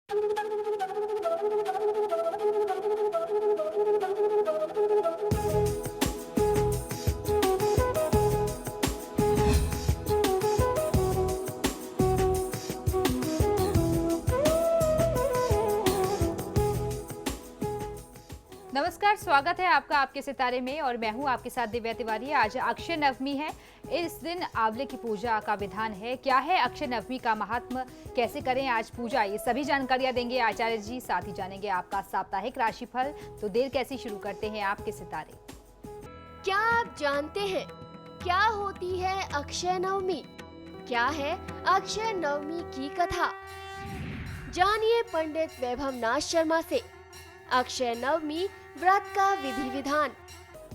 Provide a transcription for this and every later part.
नमस्कार, स्वागत है आपका आपके सितारे में और मैं हूं आपके साथ दिव्या तिवारी। आज अक्षय नवमी है। इस दिन आंवले की पूजा का विधान है। क्या है अक्षय नवमी का महात्म, कैसे करें आज पूजा, ये सभी जानकारियां देंगे आचार्य जी। साथ ही जानेंगे आपका साप्ताहिक राशिफल। तो देर कैसी, शुरू करते हैं आपके सितारे। क्या आप जानते हैं क्या होती है अक्षय नवमी? क्या है अक्षय नवमी की कथा? जानिए पंडित वैभव नाथ शर्मा से अक्षय नवमी व्रत का विधि विधान।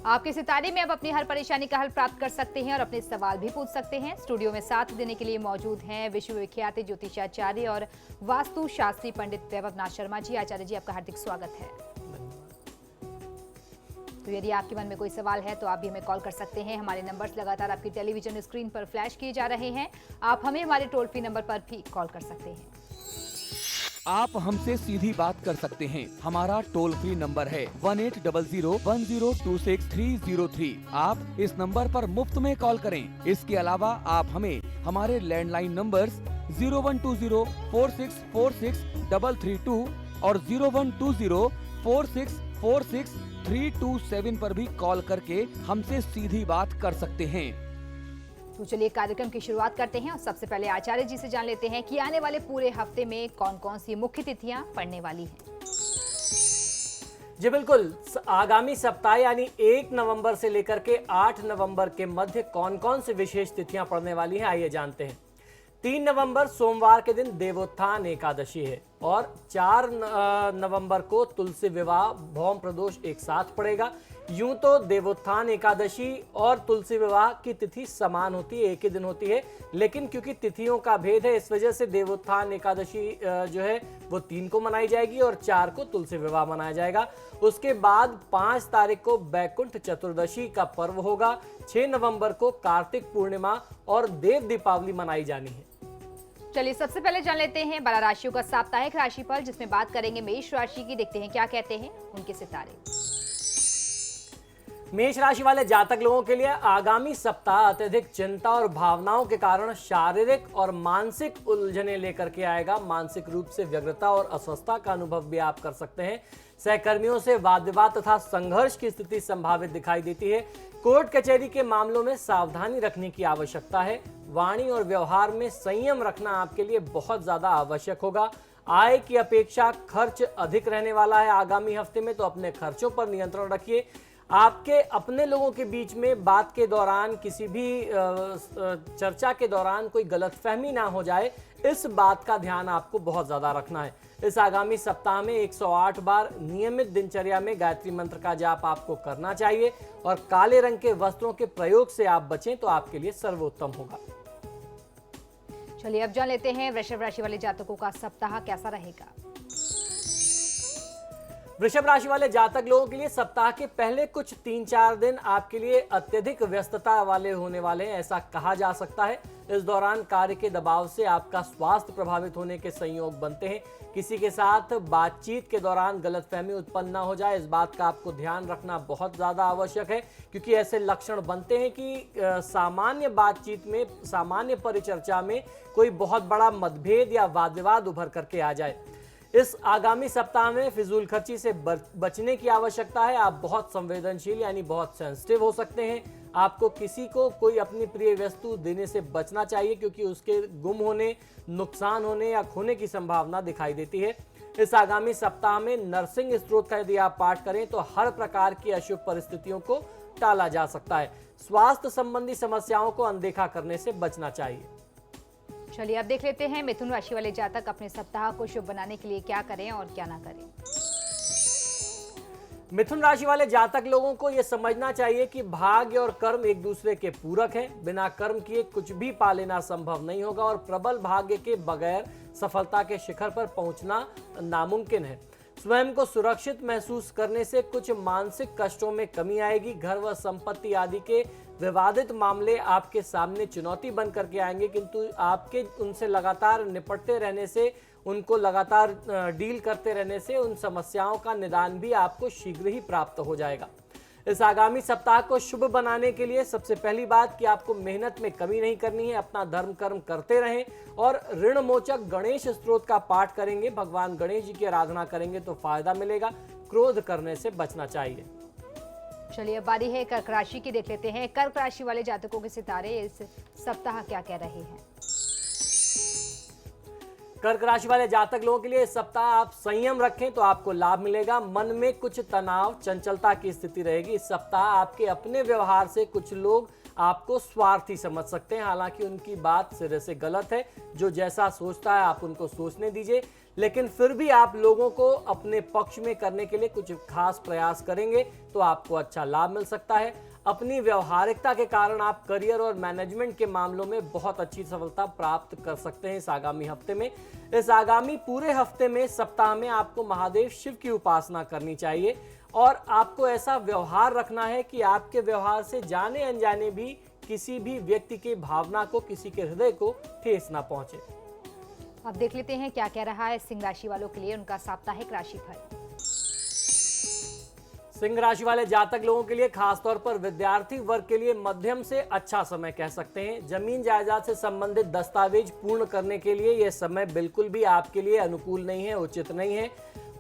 आपके सितारे में अब अपनी हर परेशानी का हल प्राप्त कर सकते हैं और अपने सवाल भी पूछ सकते हैं। स्टूडियो में साथ देने के लिए मौजूद हैं विश्व विख्यात ज्योतिषाचार्य और वास्तु शास्त्री पंडित वैभव नाथ शर्मा जी। आचार्य जी, आपका हार्दिक स्वागत है। तो यदि आपके मन में कोई सवाल है तो आप भी हमें कॉल कर सकते हैं। हमारे नंबर्स लगातार आपकी टेलीविजन स्क्रीन पर फ्लैश किए जा रहे हैं। आप हमें हमारे टोल फ्री नंबर पर भी कॉल कर सकते हैं। आप हमसे सीधी बात कर सकते हैं। हमारा टोल फ्री नंबर है 18001026 आप इस नंबर पर मुफ्त में कॉल करें। इसके अलावा आप हमें हमारे लैंडलाइन नंबर्स 012046463332 और 012046463327 पर भी कॉल करके हमसे सीधी बात कर सकते हैं। तो चलिए कार्यक्रम की शुरुआत करते हैं और सबसे पहले आचार्य जी से जान लेते हैं कि आने वाले पूरे हफ्ते में कौन कौन सी मुख्य तिथियां पड़ने वाली हैं। जी बिल्कुल, आगामी सप्ताह यानी 1 नवंबर से लेकर के 8 नवंबर के मध्य कौन कौन सी विशेष तिथियां पड़ने वाली हैं, आइए जानते हैं। 3 नवंबर सोमवार के दिन देवोत्थान एकादशी है और 4 नवंबर को तुलसी विवाह भौम प्रदोष एक साथ पड़ेगा। यूं तो देवोत्थान एकादशी और तुलसी विवाह की तिथि समान होती है, एक ही दिन होती है, लेकिन क्योंकि तिथियों का भेद है इस वजह से देवोत्थान एकादशी जो है वो 3 को मनाई जाएगी और 4 को तुलसी विवाह मनाया जाएगा। उसके बाद 5 तारीख को बैकुंठ चतुर्दशी का पर्व होगा। 6 नवंबर को कार्तिक पूर्णिमा और देव दीपावली मनाई जानी है। चलिए सबसे पहले जान लेते हैं 12 राशियों का साप्ताहिक राशिफल, जिसमें बात करेंगे मेष राशि की। देखते हैं क्या कहते हैं उनके सितारे। मेष राशि वाले जातक लोगों के लिए आगामी सप्ताह अत्यधिक चिंता और भावनाओं के कारण शारीरिक और मानसिक उलझने लेकर के आएगा। मानसिक रूप से व्यग्रता और अस्वस्थता का अनुभव भी आप कर सकते हैं। सहकर्मियों से वाद विवाद तथा संघर्ष की स्थिति संभावित दिखाई देती है। कोर्ट कचहरी के मामलों में सावधानी रखने की आवश्यकता है। वाणी और व्यवहार में संयम रखना आपके लिए बहुत ज्यादा आवश्यक होगा। आय की अपेक्षा खर्च अधिक रहने वाला है आगामी हफ्ते में, तो अपने खर्चों पर नियंत्रण रखिए। आपके अपने लोगों के बीच में बात के दौरान, किसी भी चर्चा के दौरान कोई गलतफहमी ना हो जाए, इस बात का ध्यान आपको बहुत ज्यादा रखना है। इस आगामी सप्ताह में 108 बार नियमित दिनचर्या में गायत्री मंत्र का जाप आपको करना चाहिए और काले रंग के वस्त्रों के प्रयोग से आप बचें तो आपके लिए सर्वोत्तम होगा। चलिए अब जान लेते हैं वृषभ राशि वाले जातकों का सप्ताह कैसा रहेगा। वृषभ राशि वाले जातक लोगों के लिए सप्ताह के पहले कुछ 3-4 दिन आपके लिए अत्यधिक व्यस्तता वाले होने वाले हैं, ऐसा कहा जा सकता है। इस दौरान कार्य के दबाव से आपका स्वास्थ्य प्रभावित होने के संयोग बनते हैं। किसी के साथ बातचीत के दौरान गलतफहमी उत्पन्न न हो जाए, इस बात का आपको ध्यान रखना बहुत ज्यादा आवश्यक है, क्योंकि ऐसे लक्षण बनते हैं कि सामान्य बातचीत में, सामान्य परिचर्चा में कोई बहुत बड़ा मतभेद या वाद विवाद उभर करके आ जाए। इस आगामी सप्ताह में फिजूल खर्ची से बचने की आवश्यकता है। आप बहुत संवेदनशील यानी बहुत सेंसिटिव हो सकते हैं। आपको किसी को कोई अपनी प्रिय वस्तु देने से बचना चाहिए, क्योंकि उसके गुम होने, नुकसान होने या खोने की संभावना दिखाई देती है। इस आगामी सप्ताह में नरसिंह स्तोत्र का यदि आप पाठ करें तो हर प्रकार की अशुभ परिस्थितियों को टाला जा सकता है। स्वास्थ्य संबंधी समस्याओं को अनदेखा करने से बचना चाहिए। चलिए अब देख लेते हैं मिथुन राशि वाले जातक अपने सप्ताह को शुभ बनाने के लिए क्या करें और क्या ना करें। मिथुन राशि वाले जातक लोगों को यह समझना चाहिए कि भाग्य और कर्म एक दूसरे के पूरक हैं। बिना कर्म किए कुछ भी पा लेना संभव नहीं होगा और प्रबल भाग्य के बगैर सफलता के शिखर पर पहुंचना नामुमकिन है। स्वयं को सुरक्षित महसूस करने से कुछ मानसिक कष्टों में कमी आएगी। घर व संपत्ति आदि के विवादित मामले आपके सामने चुनौती बन करके आएंगे, किंतु आपके उनसे लगातार निपटते रहने से उनको लगातार डील करते रहने से उन समस्याओं का निदान भी आपको शीघ्र ही प्राप्त हो जाएगा। इस आगामी सप्ताह को शुभ बनाने के लिए सबसे पहली बात कि आपको मेहनत में कमी नहीं करनी है, अपना धर्म कर्म करते रहें और ऋण मोचक गणेश स्तोत्र का पाठ करेंगे, भगवान गणेश जी की आराधना करेंगे तो फायदा मिलेगा। क्रोध करने से बचना चाहिए। चलिए अब बारी है कर्क राशि की, देख लेते हैं कर्क राशि वाले जातकों के सितारे इस सप्ताह क्या कह रहे हैं। कर्क राशि वाले जातक लोगों के लिए इस सप्ताह आप संयम रखें तो आपको लाभ मिलेगा। मन में कुछ तनाव, चंचलता की स्थिति रहेगी। इस सप्ताह आपके अपने व्यवहार से कुछ लोग आपको स्वार्थी समझ सकते हैं, हालांकि उनकी बात सिरे से गलत है। जो जैसा सोचता है आप उनको सोचने दीजिए, लेकिन फिर भी आप लोगों को अपने पक्ष में करने के लिए कुछ खास प्रयास करेंगे तो आपको अच्छा लाभ मिल सकता है। अपनी व्यवहारिकता के कारण आप करियर और मैनेजमेंट के मामलों में बहुत अच्छी सफलता प्राप्त कर सकते हैं इस आगामी हफ्ते में। इस आगामी पूरे हफ्ते में सप्ताह में आपको महादेव शिव की उपासना करनी चाहिए और आपको ऐसा व्यवहार रखना है कि आपके व्यवहार से जाने अनजाने भी किसी भी व्यक्ति की भावना को, किसी के हृदय को ठेस ना पहुंचे। अब देख लेते हैं क्या कह रहा है सिंह राशि वालों के लिए उनका साप्ताहिक राशिफल। सिंह राशि वाले जातक लोगों के लिए खासतौर पर विद्यार्थी वर्ग के लिए मध्यम से अच्छा समय कह सकते हैं। जमीन जायदाद से संबंधित दस्तावेज पूर्ण करने के लिए यह समय बिल्कुल भी आपके लिए अनुकूल नहीं है, उचित नहीं है।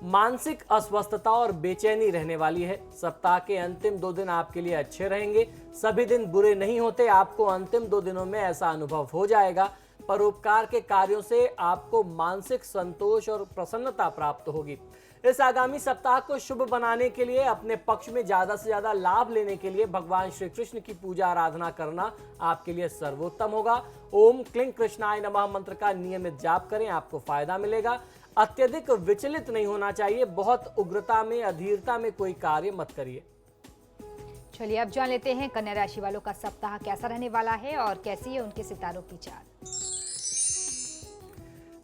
मानसिक अस्वस्थता और बेचैनी रहने वाली है। सप्ताह के अंतिम 2 दिन आपके लिए अच्छे रहेंगे। सभी दिन बुरे नहीं होते, आपको अंतिम 2 दिनों में ऐसा अनुभव हो जाएगा। परोपकार के कार्यों से आपको मानसिक संतोष और प्रसन्नता प्राप्त होगी। इस आगामी सप्ताह को शुभ बनाने के लिए, अपने पक्ष में ज्यादा से ज्यादा लाभ लेने के लिए भगवान श्री कृष्ण की पूजा आराधना करना आपके लिए सर्वोत्तम होगा। ओम क्लीं कृष्णाय नमः मंत्र का नियमित जाप करें, आपको फायदा मिलेगा। अत्यधिक विचलित नहीं होना चाहिए, बहुत उग्रता में, अधीरता में कोई कार्य मत करिए। चलिए अब जान लेते हैं कन्या राशि वालों का सप्ताह कैसा रहने वाला है और कैसी है उनके सितारों की चाल।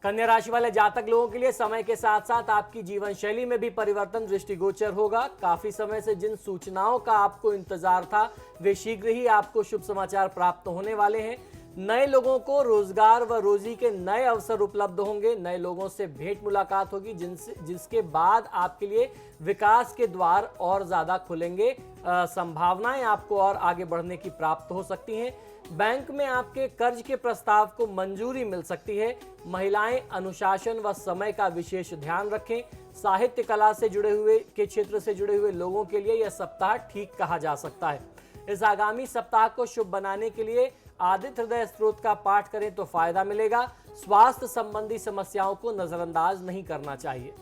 कन्या राशि वाले जातक लोगों के लिए समय के साथ साथ आपकी जीवन शैली में भी परिवर्तन दृष्टिगोचर होगा। काफी समय से जिन सूचनाओं का आपको इंतजार था वे शीघ्र ही आपको शुभ समाचार प्राप्त होने वाले हैं। नए लोगों को रोजगार व रोजी के नए अवसर उपलब्ध होंगे। नए लोगों से भेंट मुलाकात होगी जिसके बाद आपके लिए विकास के द्वार और ज्यादा खुलेंगे। संभावनाएं आपको और आगे बढ़ने की प्राप्त हो सकती हैं। बैंक में आपके कर्ज के प्रस्ताव को मंजूरी मिल सकती है। महिलाएं अनुशासन व समय का विशेष ध्यान रखें। साहित्य कला से जुड़े हुए के क्षेत्र से जुड़े हुए लोगों के लिए यह सप्ताह ठीक कहा जा सकता है। इस आगामी सप्ताह को शुभ बनाने के लिए आदित्य हृदय स्तोत्र का पाठ करें तो फायदा मिलेगा। स्वास्थ्य संबंधी समस्याओं को नजरअंदाज नहीं करना चाहिए।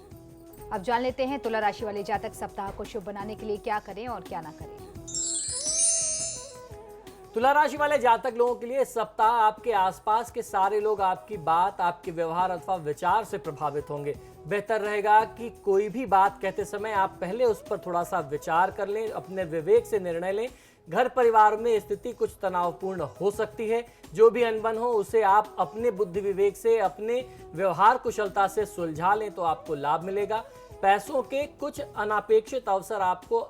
अब जान लेते हैं तुला राशि वाले जातक सप्ताह को शुभ बनाने के लिए क्या करें और क्या ना करें। तुला राशि वाले जातक लोगों के लिए इस सप्ताह आपके आसपास के सारे लोग आपकी बात, आपके व्यवहार अथवा विचार से प्रभावित होंगे। बेहतर रहेगा कि कोई भी बात कहते समय आप पहले उस पर थोड़ा सा विचार कर लें, अपने विवेक से निर्णय लें। घर परिवार में स्थिति कुछ तनावपूर्ण हो सकती है। जो भी अनबन हो उसे आप अपने बुद्धि विवेक से, अपने व्यवहार कुशलता से सुलझा लें तो आपको लाभ मिलेगा। पैसों के कुछ अनापेक्षित अवसर आपको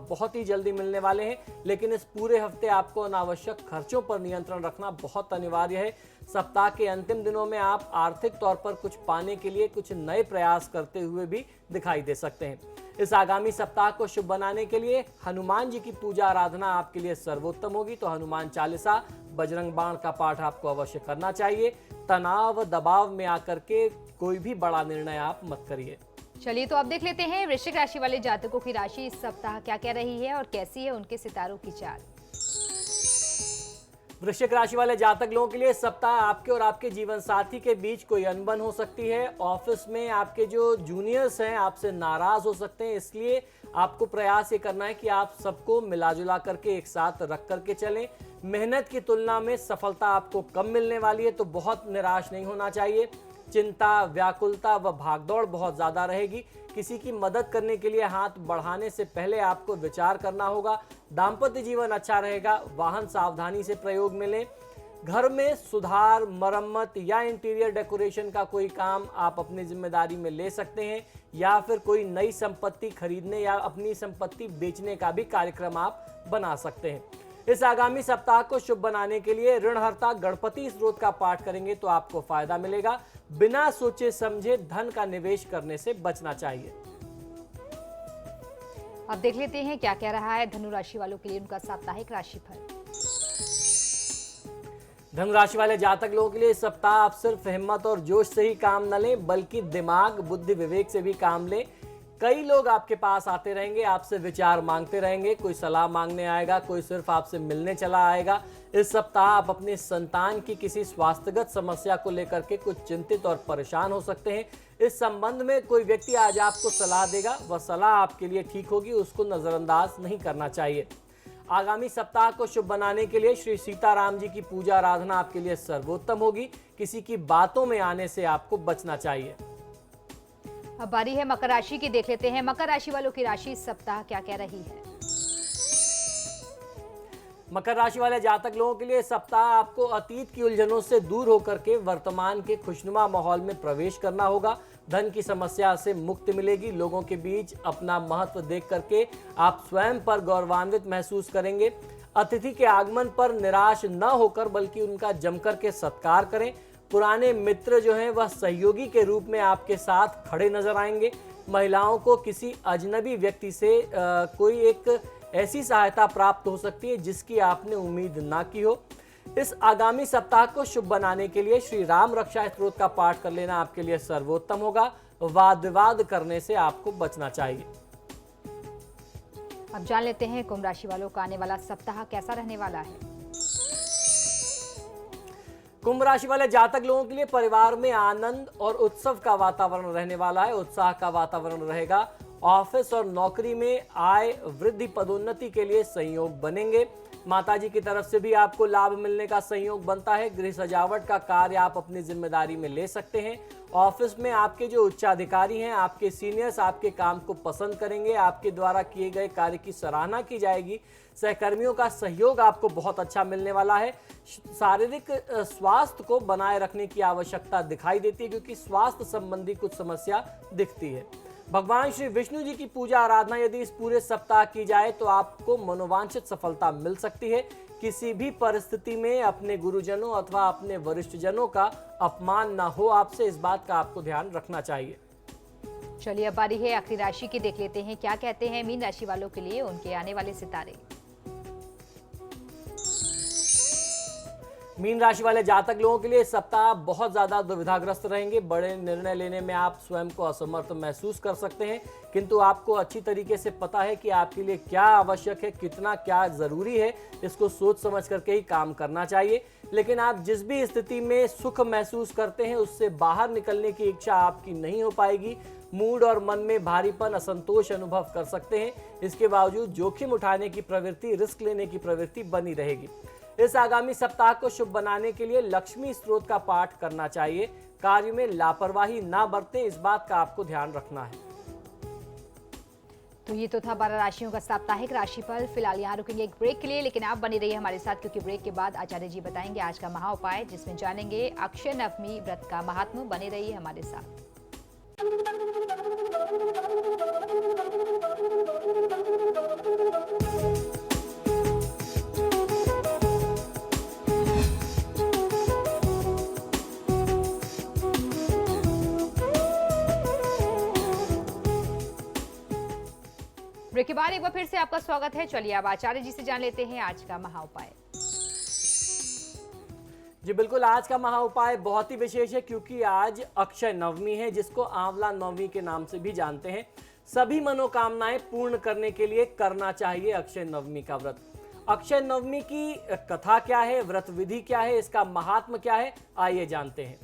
बहुत ही जल्दी मिलने वाले हैं, लेकिन इस पूरे हफ्ते आपको अनावश्यक खर्चों पर नियंत्रण रखना बहुत अनिवार्य है। सप्ताह के अंतिम दिनों में आप आर्थिक तौर पर कुछ पाने के लिए कुछ नए प्रयास करते हुए भी दिखाई दे सकते हैं। इस आगामी सप्ताह को शुभ बनाने के लिए हनुमान जी की पूजा आराधना आपके लिए सर्वोत्तम होगी, तो हनुमान चालीसा, बजरंग बाण का पाठ आपको अवश्य करना चाहिए। तनाव दबाव में आकर के कोई भी बड़ा निर्णय आप मत करिए। चलिए तो अब देख लेते हैं वृश्चिक राशि वाले जातकों की राशि इस सप्ताह क्या कह रही है और कैसी है उनके सितारों की चाल। वृश्चिक राशि वाले जातक लोगों के लिए इस सप्ताह आपके और आपके जीवन साथी के बीच कोई अनबन हो सकती है। ऑफिस में आपके जो जूनियर्स हैं आपसे नाराज हो सकते हैं, इसलिए आपको प्रयास ये करना है कि आप सबको मिला जुला करके एक साथ रख करके चलें। मेहनत की तुलना में सफलता आपको कम मिलने वाली है, तो बहुत निराश नहीं होना चाहिए। चिंता, व्याकुलता व भागदौड़ बहुत ज्यादा रहेगी। किसी की मदद करने के लिए हाथ बढ़ाने से पहले आपको विचार करना होगा। दाम्पत्य जीवन अच्छा रहेगा। वाहन सावधानी से प्रयोग में लें। घर में सुधार, मरम्मत या इंटीरियर डेकोरेशन का कोई काम आप अपनी जिम्मेदारी में ले सकते हैं, या फिर कोई नई संपत्ति खरीदने या अपनी संपत्ति बेचने का भी कार्यक्रम आप बना सकते हैं। इस आगामी सप्ताह को शुभ बनाने के लिए ऋणहर्ता गणपति स्त्रोत का पाठ करेंगे तो आपको फायदा मिलेगा। बिना सोचे समझे धन का निवेश करने से बचना चाहिए। अब देख लेते हैं क्या कह रहा है धनु राशि वालों के लिए उनका साप्ताहिक राशिफल। धनु राशि वाले जातक लोगों के लिए इस सप्ताह आप सिर्फ हिम्मत और जोश से ही काम न लें, बल्कि दिमाग, बुद्धि, विवेक से भी काम लें। कई लोग आपके पास आते रहेंगे, आपसे विचार मांगते रहेंगे, कोई सलाह मांगने आएगा, कोई सिर्फ आपसे मिलने चला आएगा। इस सप्ताह आप अपने संतान की किसी स्वास्थ्यगत समस्या को लेकर के कुछ चिंतित और परेशान हो सकते हैं। इस संबंध में कोई व्यक्ति आज आपको सलाह देगा, वह सलाह आपके लिए ठीक होगी, उसको नजरअंदाज नहीं करना चाहिए। आगामी सप्ताह को शुभ बनाने के लिए श्री सीताराम जी की पूजा आराधना आपके लिए सर्वोत्तम होगी। किसी की बातों में आने से आपको बचना चाहिए। अब बारी है मकर राशि की, देख लेते हैं मकर राशि वालों की राशि इस सप्ताह क्या कह रही है। मकर राशि वाले जातक लोगों के लिए इस सप्ताह आपको अतीत की उलझनों से दूर होकर के वर्तमान के खुशनुमा माहौल में प्रवेश करना होगा। धन की समस्या से मुक्ति मिलेगी। लोगों के बीच अपना महत्व देख करके आप स्वयं पर गौरवान्वित महसूस करेंगे। अतिथि के आगमन पर निराश न होकर बल्कि उनका जमकर के सत्कार करें। पुराने मित्र जो हैं वह सहयोगी के रूप में आपके साथ खड़े नजर आएंगे। महिलाओं को किसी अजनबी व्यक्ति से कोई एक ऐसी सहायता प्राप्त हो सकती है जिसकी आपने उम्मीद ना की हो। इस आगामी सप्ताह को शुभ बनाने के लिए श्री राम रक्षा स्तोत्र का पाठ कर लेना आपके लिए सर्वोत्तम होगा। वाद विवाद करने से आपको बचना चाहिए। अब जान लेते हैं कुंभ राशि वालों का आने वाला सप्ताह कैसा रहने वाला है। कुंभ राशि वाले जातक लोगों के लिए परिवार में आनंद और उत्सव का वातावरण रहने वाला है। उत्साह का वातावरण रहेगा। ऑफिस और नौकरी में आय वृद्धि, पदोन्नति के लिए संयोग बनेंगे। माताजी की तरफ से भी आपको लाभ मिलने का संयोग बनता है। गृह सजावट का कार्य आप अपनी जिम्मेदारी में ले सकते हैं। ऑफिस में आपके जो उच्चाधिकारी हैं, आपके सीनियर्स आपके काम को पसंद करेंगे। आपके द्वारा किए गए कार्य की सराहना की जाएगी। सहकर्मियों का सहयोग आपको बहुत अच्छा मिलने वाला है। शारीरिक स्वास्थ्य को बनाए रखने की आवश्यकता दिखाई देती है, क्योंकि स्वास्थ्य संबंधी कुछ समस्या दिखती है। भगवान श्री विष्णु जी की पूजा आराधना यदि इस पूरे सप्ताह की जाए तो आपको मनोवांछित सफलता मिल सकती है। किसी भी परिस्थिति में अपने गुरुजनों अथवा अपने वरिष्ठजनों का अपमान ना हो आपसे, इस बात का आपको ध्यान रखना चाहिए। चलिए अब बारी है आखिरी राशि की, देख लेते हैं क्या कहते हैं मीन राशि वालों के लिए उनके आने वाले सितारे। मीन राशि वाले जातक लोगों के लिए इस सप्ताह बहुत ज्यादा दुविधाग्रस्त रहेंगे। बड़े निर्णय लेने में आप स्वयं को असमर्थ महसूस कर सकते हैं, किंतु आपको अच्छी तरीके से पता है कि आपके लिए क्या आवश्यक है, कितना क्या जरूरी है। इसको सोच समझ करके ही काम करना चाहिए। लेकिन आप जिस भी स्थिति में सुख महसूस करते हैं उससे बाहर निकलने की इच्छा आपकी नहीं हो पाएगी। मूड और मन में भारीपन, असंतोष अनुभव कर सकते हैं। इसके बावजूद जोखिम उठाने की प्रवृत्ति, रिस्क लेने की प्रवृत्ति बनी रहेगी। इस आगामी सप्ताह को शुभ बनाने के लिए लक्ष्मी स्तोत्र का पाठ करना चाहिए। कार्य में लापरवाही ना बरतें, इस बात का आपको ध्यान रखना है। तो ये तो था 12 राशियों का साप्ताहिक राशिफल। फिलहाल यहाँ रुकेंगे एक ब्रेक के लिए, लेकिन आप बने रहिए हमारे साथ, क्योंकि ब्रेक के बाद आचार्य जी बताएंगे आज का महा उपाय, जिसमें जानेंगे अक्षय नवमी व्रत का महात्म्य। बने रहिए हमारे साथ। ब्रेक के बाद एक बार फिर से आपका स्वागत है। चलिए अब आचार्य जी से जान लेते हैं आज का महा उपाय। जी बिल्कुल, आज का महा उपाय बहुत ही विशेष है, क्योंकि आज अक्षय नवमी है, जिसको आंवला नवमी के नाम से भी जानते हैं। सभी मनोकामनाएं पूर्ण करने के लिए करना चाहिए अक्षय नवमी का व्रत। अक्षय नवमी की कथा क्या है, व्रत विधि क्या है, इसका महात्म क्या है, आइए जानते हैं।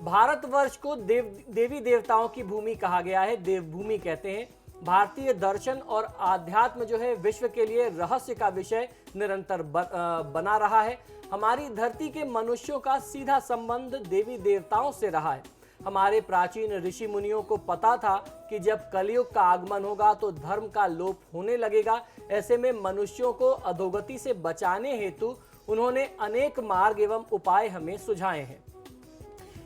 भारतवर्ष को देवी देवताओं की भूमि कहा गया है, देवभूमि कहते हैं। भारतीय दर्शन और आध्यात्म जो है विश्व के लिए रहस्य का विषय निरंतर बना रहा है। हमारी धरती के मनुष्यों का सीधा संबंध देवी देवताओं से रहा है। हमारे प्राचीन ऋषि मुनियों को पता था कि जब कलयुग का आगमन होगा तो धर्म का लोप होने लगेगा। ऐसे में मनुष्यों को अधोगति से बचाने हेतु उन्होंने अनेक मार्ग एवं उपाय हमें सुझाए हैं।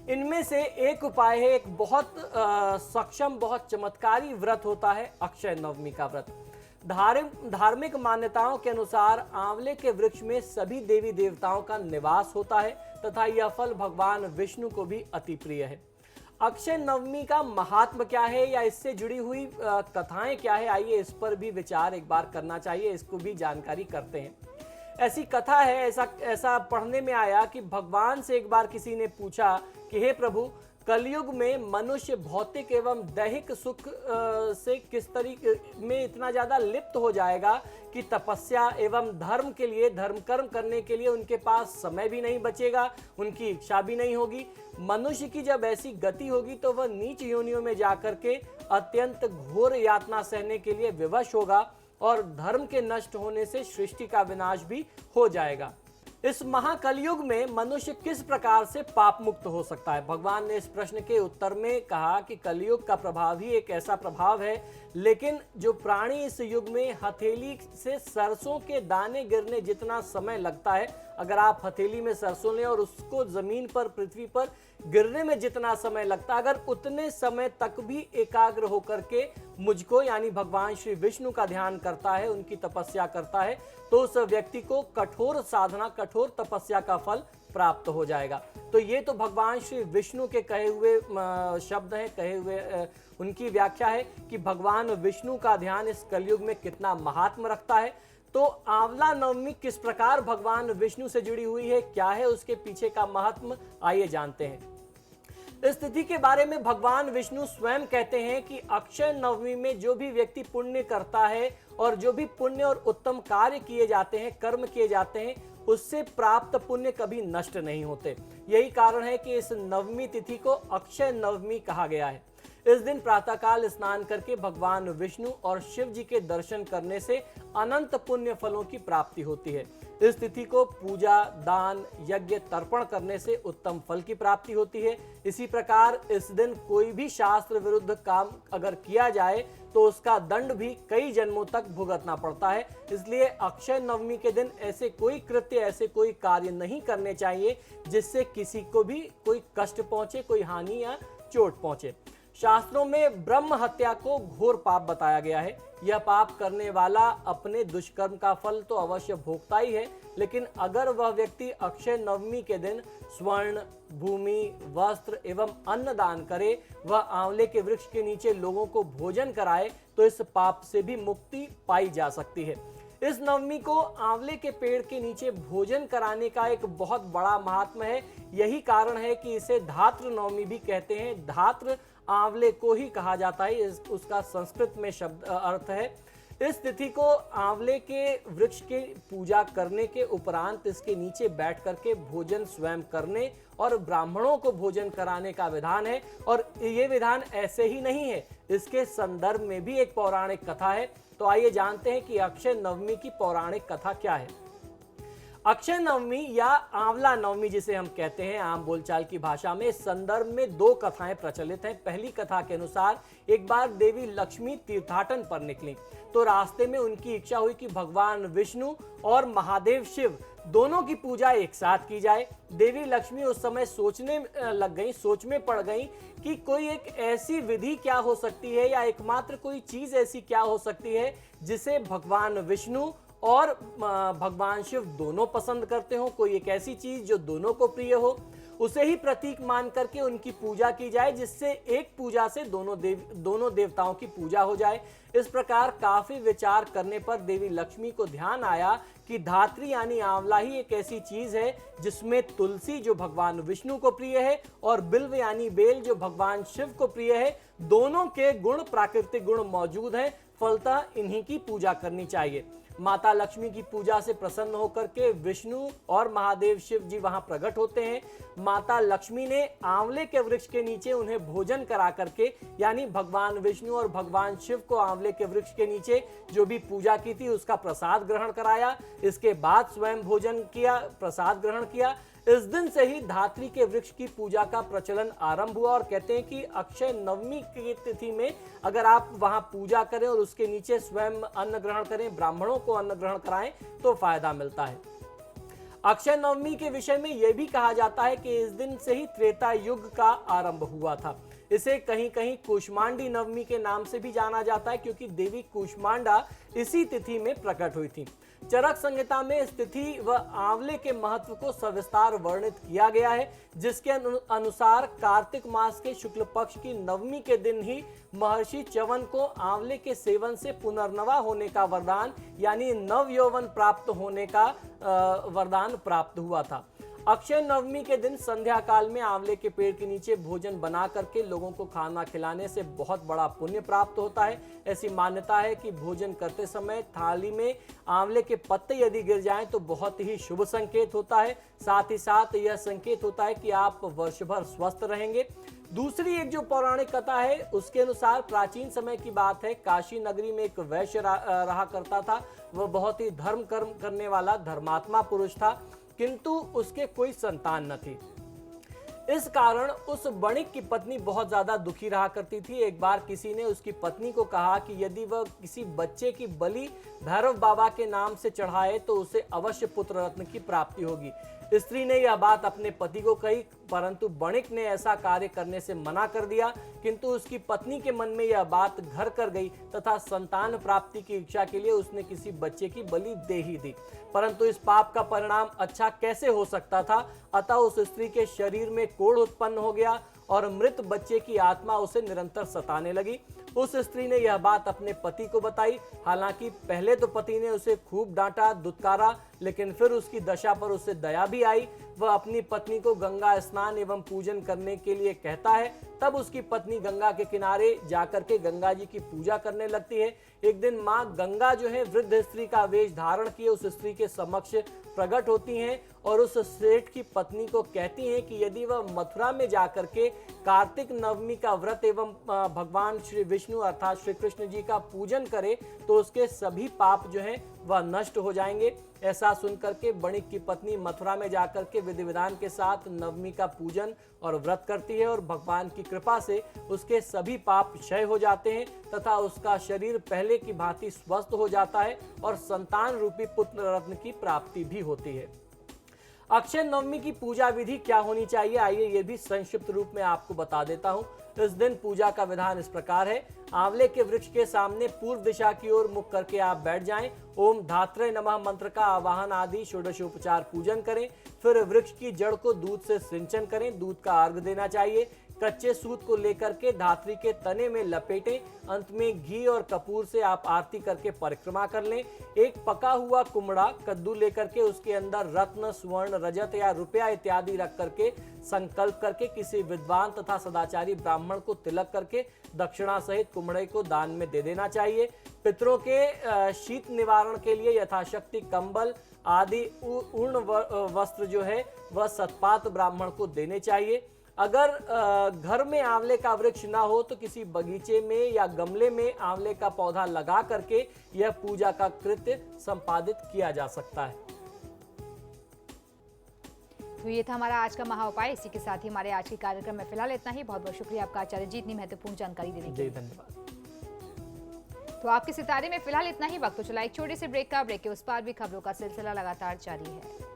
इनमें से एक उपाय है, एक बहुत सक्षम, बहुत चमत्कारी व्रत होता है अक्षय नवमी का व्रत। धार्मिक मान्यताओं के अनुसार आंवले के वृक्ष में सभी देवी देवताओं का निवास होता है तथा यह फल भगवान विष्णु को भी अति प्रिय है। अक्षय नवमी का महात्म क्या है या इससे जुड़ी हुई कथाएं क्या है, आइए इस पर भी विचार एक बार करना चाहिए, इसको भी जानकारी करते हैं। ऐसी कथा है, ऐसा पढ़ने में आया कि भगवान से एक बार किसी ने पूछा कि हे प्रभु, कलयुग में मनुष्य भौतिक एवं दैहिक सुख से किस तरीके में इतना ज्यादा लिप्त हो जाएगा कि तपस्या एवं धर्म के लिए, धर्म कर्म करने के लिए उनके पास समय भी नहीं बचेगा, उनकी इच्छा भी नहीं होगी। मनुष्य की जब ऐसी गति होगी तो वह नीच योनियों में जाकर के अत्यंत घोर यातना सहने के लिए विवश होगा और धर्म के नष्ट होने से सृष्टि का विनाश भी हो जाएगा। इस महाकलयुग में मनुष्य किस प्रकार से पाप मुक्त हो सकता है? भगवान ने इस प्रश्न के उत्तर में कहा कि कलयुग का प्रभाव ही एक ऐसा प्रभाव है, लेकिन जो प्राणी इस युग में हथेली से सरसों के दाने गिरने जितना समय लगता है, अगर आप हथेली में सरसों लें और उसको जमीन पर, पृथ्वी पर गिरने में जितना समय लगता है, अगर उतने समय तक भी एकाग्र होकर के मुझको यानी भगवान श्री विष्णु का ध्यान करता है, उनकी तपस्या करता है, तो उस व्यक्ति को कठोर साधना, कठोर तपस्या का फल प्राप्त हो जाएगा। तो ये तो भगवान श्री विष्णु के कहे हुए शब्द हैं, कहे हुए उनकी व्याख्या है कि भगवान विष्णु का ध्यान इस कलयुग में कितना महात्म रखता है। तो आंवला नवमी किस प्रकार भगवान विष्णु से जुड़ी हुई है, क्या है उसके पीछे का महात्म, आइए जानते हैं। इस तिथि के बारे में भगवान विष्णु स्वयं कहते हैं कि अक्षय नवमी में जो भी व्यक्ति पुण्य करता है और जो भी पुण्य और उत्तम कार्य किए जाते हैं, कर्म किए जाते हैं, उससे प्राप्त पुण्य कभी नष्ट नहीं होते। यही कारण है कि इस नवमी तिथि को अक्षय नवमी कहा गया है। इस दिन प्रातःकाल स्नान करके भगवान विष्णु और शिव जी के दर्शन करने से अनंत पुण्य फलों की प्राप्ति होती है। इस तिथि को पूजा, दान, यज्ञ, तर्पण करने से उत्तम फल की प्राप्ति होती है। इसी प्रकार इस दिन कोई भी शास्त्र विरुद्ध काम अगर किया जाए तो उसका दंड भी कई जन्मों तक भुगतना पड़ता है। इसलिए अक्षय नवमी के दिन ऐसे कोई कृत्य, ऐसे कोई कार्य नहीं करने चाहिए जिससे किसी को भी कोई कष्ट पहुंचे, कोई हानि या चोट पहुंचे। शास्त्रों में ब्रह्म हत्या को घोर पाप बताया गया है। यह पाप करने वाला अपने दुष्कर्म का फल तो अवश्य भोगता ही है, लेकिन अगर वह व्यक्ति अक्षय नवमी के दिन स्वर्ण, भूमि, वस्त्र एवं अन्न दान करे, वह आंवले के वृक्ष के नीचे लोगों को भोजन कराए, तो इस पाप से भी मुक्ति पाई जा सकती है। इस नवमी को आंवले के पेड़ के नीचे भोजन कराने का एक बहुत बड़ा महात्म है। यही कारण है कि इसे धात्र नवमी भी कहते हैं। धात्र आंवले को ही कहा जाता है, उसका संस्कृत में शब्द अर्थ है। इस तिथि को आंवले के वृक्ष के पूजा करने के उपरांत इसके नीचे बैठ करके भोजन स्वयं करने और ब्राह्मणों को भोजन कराने का विधान है। और ये विधान ऐसे ही नहीं है, इसके संदर्भ में भी एक पौराणिक कथा है। तो आइए जानते हैं कि अक्षय नवमी की पौराणिक कथा क्या है। अक्षय नवमी या आंवला नवमी जिसे हम कहते हैं आम बोलचाल की भाषा में, इस संदर्भ में दो कथाएं प्रचलित हैं। पहली कथा के अनुसार एक बार देवी लक्ष्मी तीर्थाटन पर निकली तो रास्ते में उनकी इच्छा हुई कि भगवान विष्णु और महादेव शिव दोनों की पूजा एक साथ की जाए। देवी लक्ष्मी उस समय सोचने लग गई, सोच में पड़ गई कि कोई एक ऐसी विधि क्या हो सकती है या एकमात्र कोई चीज ऐसी क्या हो सकती है जिसे भगवान विष्णु और भगवान शिव दोनों पसंद करते हो। कोई एक ऐसी चीज जो दोनों को प्रिय हो, उसे ही प्रतीक मान करके उनकी पूजा की जाए, जिससे एक पूजा से दोनों देवताओं की पूजा हो जाए। इस प्रकार काफी विचार करने पर देवी लक्ष्मी को ध्यान आया कि धात्री यानी आंवला ही एक ऐसी चीज है जिसमें तुलसी जो भगवान विष्णु को प्रिय है और बिल्व यानी बेल जो भगवान शिव को प्रिय है, दोनों के गुण, प्राकृतिक गुण मौजूद हैं। फलतः इन्हीं की पूजा करनी चाहिए। माता लक्ष्मी की पूजा से प्रसन्न होकर के विष्णु और महादेव शिव जी वहां प्रकट होते हैं। माता लक्ष्मी ने आंवले के वृक्ष के नीचे उन्हें भोजन करा करके, यानी भगवान विष्णु और भगवान शिव को आंवले के वृक्ष के नीचे जो भी पूजा की थी उसका प्रसाद ग्रहण कराया। इसके बाद स्वयं भोजन किया, प्रसाद ग्रहण किया। इस दिन से ही धात्री के वृक्ष की पूजा का प्रचलन आरंभ हुआ और कहते हैं कि अक्षय नवमी की तिथि में अगर आप वहां पूजा करें और उसके नीचे स्वयं अन्न ग्रहण करें, ब्राह्मणों को अन्न ग्रहण कराएं, तो फायदा मिलता है। अक्षय नवमी के विषय में यह भी कहा जाता है कि इस दिन से ही त्रेता युग का आरंभ हुआ था। इसे कहीं कहीं कूष्मांडी नवमी के नाम से भी जाना जाता है, क्योंकि देवी कूष्मांडा इसी तिथि में प्रकट हुई थी। चरक संहिता में इस तिथि व आंवले के महत्व को सविस्तार वर्णित किया गया है, जिसके अनुसार कार्तिक मास के शुक्ल पक्ष की नवमी के दिन ही महर्षि च्यवन को आंवले के सेवन से पुनर्नवा होने का वरदान यानी नव यौवन प्राप्त होने का वरदान प्राप्त हुआ था। अक्षय नवमी के दिन संध्या काल में आंवले के पेड़ के नीचे भोजन बना करके लोगों को खाना खिलाने से बहुत बड़ा पुण्य प्राप्त होता है। ऐसी मान्यता है कि भोजन करते समय थाली में आंवले के पत्ते यदि गिर जाएं तो बहुत ही शुभ संकेत होता है। साथ ही साथ यह संकेत होता है कि आप वर्ष भर स्वस्थ रहेंगे। दूसरी एक जो पौराणिक कथा है उसके अनुसार प्राचीन समय की बात है, काशी नगरी में एक वैश्य रहा करता था। वह बहुत ही धर्म कर्म करने वाला धर्मात्मा पुरुष था, किंतु उसके कोई संतान न थी। इस कारण उस वणिक की पत्नी बहुत ज्यादा दुखी रहा करती थी। एक बार किसी ने उसकी पत्नी को कहा कि यदि वह किसी बच्चे की बलि भैरव बाबा के नाम से चढ़ाए तो उसे अवश्य पुत्र रत्न की प्राप्ति होगी। स्त्री ने यह बात अपने पति को कही, परंतु वणिक ने ऐसा कार्य करने से मना कर दिया। किंतु उसकी पत्नी के मन में यह बात घर कर गई तथा संतान प्राप्ति की इच्छा के लिए उसने किसी बच्चे की बलि दे ही दी। परंतु इस पाप का परिणाम अच्छा कैसे हो सकता था? अतः उस स्त्री के शरीर में कोढ़ उत्पन्न हो गया और मृत बच्चे की आत्मा उसे निरंतर सताने लगी। उस स्त्री ने यह बात अपने पति को बताई। हालांकि पहले तो पति ने उसे खूब डांटा दुत्कारा, लेकिन फिर उसकी दशा पर उसे दया भी आई। वह अपनी पत्नी को गंगा स्नान एवं पूजन करने के लिए कहता है। तब उसकी पत्नी गंगा के किनारे जाकर के गंगा जी की पूजा करने लगती है। एक दिन माँ गंगा जो है वृद्ध स्त्री का वेश धारण किए उस स्त्री के समक्ष प्रकट होती हैं और उस सेठ की पत्नी को कहती हैं कि यदि वह मथुरा में जाकर के कार्तिक नवमी का व्रत एवं भगवान श्री विष्णु अर्थात श्री कृष्ण जी का पूजन करे तो उसके सभी पाप जो हैं वह नष्ट हो जाएंगे। ऐसा सुनकर के वणिक की पत्नी मथुरा में जाकर के विधि विधान के साथ नवमी का पूजन और व्रत करती है और भगवान की कृपा से उसके सभी पाप क्षय हो जाते हैं तथा उसका शरीर पहले की भांति स्वस्थ हो जाता है और संतान रूपी पुत्र रत्न की प्राप्ति भी होती है। अक्षय नवमी की पूजा विधि क्या होनी चाहिए, आइए ये भी संक्षिप्त रूप में आपको बता देता हूँ। इस दिन पूजा का विधान इस प्रकार है। आंवले के वृक्ष के सामने पूर्व दिशा की ओर मुख करके आप बैठ जाएं। ओम धात्रे नमः मंत्र का आवाहन आदि षोडशोपचार पूजन करें। फिर वृक्ष की जड़ को दूध से सिंचन करें। दूध का अर्घ देना चाहिए। कच्चे सूत को लेकर के धात्री के तने में लपेटें। अंत में घी और कपूर से आप आरती करके परिक्रमा कर लें। एक पका हुआ कुमड़ा कद्दू लेकर के उसके अंदर रत्न स्वर्ण रजत या रुपया इत्यादि रख करके संकल्प करके किसी विद्वान तथा सदाचारी ब्राह्मण को तिलक करके दक्षिणा सहित कुमड़े को दान में दे देना चाहिए। पितरों के शीत निवारण के लिए यथाशक्ति कंबल आदि पूर्ण वस्त्र जो है वह सतपात ब्राह्मण को देने चाहिए। अगर घर में आंवले का वृक्ष ना हो तो किसी बगीचे में या गमले में आंवले का पौधा लगा करके यह पूजा का कृत्य संपादित किया जा सकता है। तो ये था हमारा आज का महा उपाय। इसी के साथ ही हमारे आज के कार्यक्रम में फिलहाल इतना ही। बहुत बहुत शुक्रिया आपका आचार्य जी इतनी महत्वपूर्ण जानकारी देने के लिए। धन्यवाद। तो आपके सितारे में फिलहाल इतना ही। वक्त तो चला एक छोटे से ब्रेक का। ब्रेक के उस पार भी खबरों का सिलसिला लगातार जारी है।